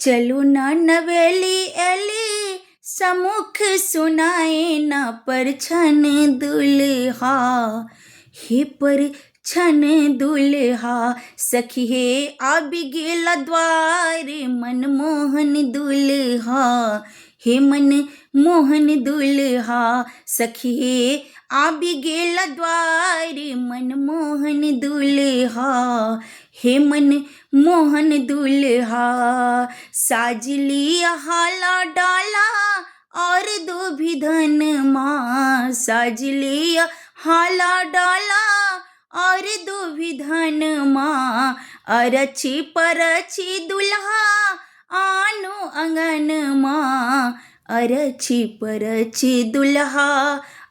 चलू ना नवेली एली समुख सुनाए ना परछन दुल्हा। हे परछन दुल्हा सखी हे आबि गेल द्वार मनमोहन दुल्हा। हे मन मोहन दुल्हा सखी हे आबि गेल द्वार मनमोहन दुल्हा। हे मन मोहन दुल्हा साजली हाला डाला और दो विधन माँ। साजली हाला डाला और दो विधन माँ। अरछी परछी दुल्हा आनो अंगन माँ। अरछी परछी दुल्हा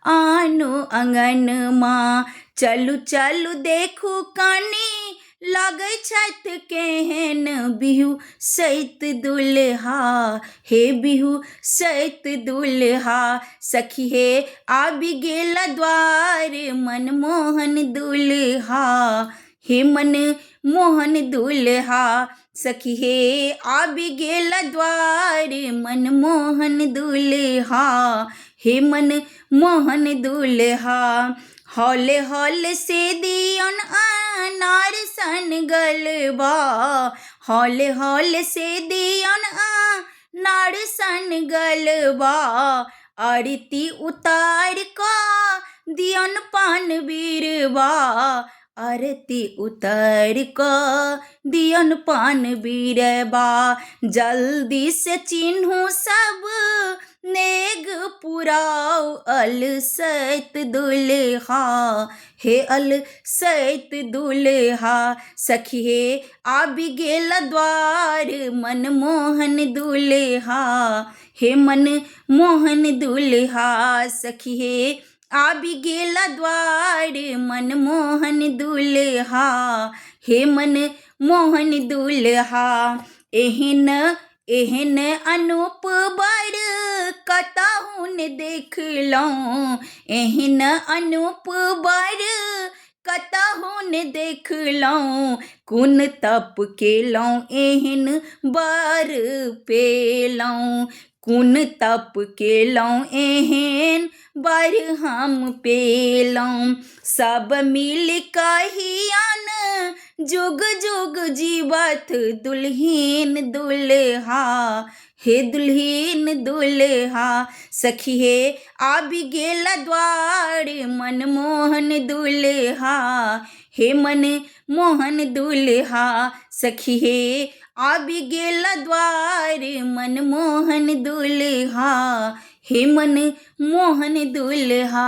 आनो अंगन माँ। चलू चलू देखू कानी लागै छथ केहन बिहू सैत दुल्हा। हे बिहू सैत दुल्हा सखी हे आबि गेल द्वार मनमोहन दुल्हा। हे मन मोहन दुल्हा सखी हे आबि गेल द्वार मनमोहन दुल्हा। हे मन मोहन दुल्हा हौले हौले से दियन अनार सन गलबा। हौले हौले से दियन अनार सन गलबा। आरती उतार का दियन पान बीरबा। आरती उतार का दियन पान बीरबा। जल्दी से चिन्हू सब नेग पुराओ अलसैत दुल्हा। हे अलसैत दुल्हा सखी हे आबि गेल द्वार मनमोहन दुल्हा। हे मन मोहन दुल्हा सखी हे आबि गेल द्वार मनमोहन दुल्हा। हे मन मोहन दुल्हा एहन एहन अनूप बर कतहु न देखलहुँ। एहन अनूप बर कतहु न देखलहुँ। कोन तप केलहुँ एहन बर पेलहुँ। कोन तप केलहुँ एहन बर हम पेलहुँ। सब मिल कहियन जुग जुग जीवत दुल्हीन दुल्हा। हे दुल्हीन दुल्हा सखी हे आबि गेल द्वार मनमोहन दुल्हा। हे मन मोहन दुल्हा सखी हे आबि गेल द्वार मनमोहन दुल्हा। हे मन मोहन दुल्हा।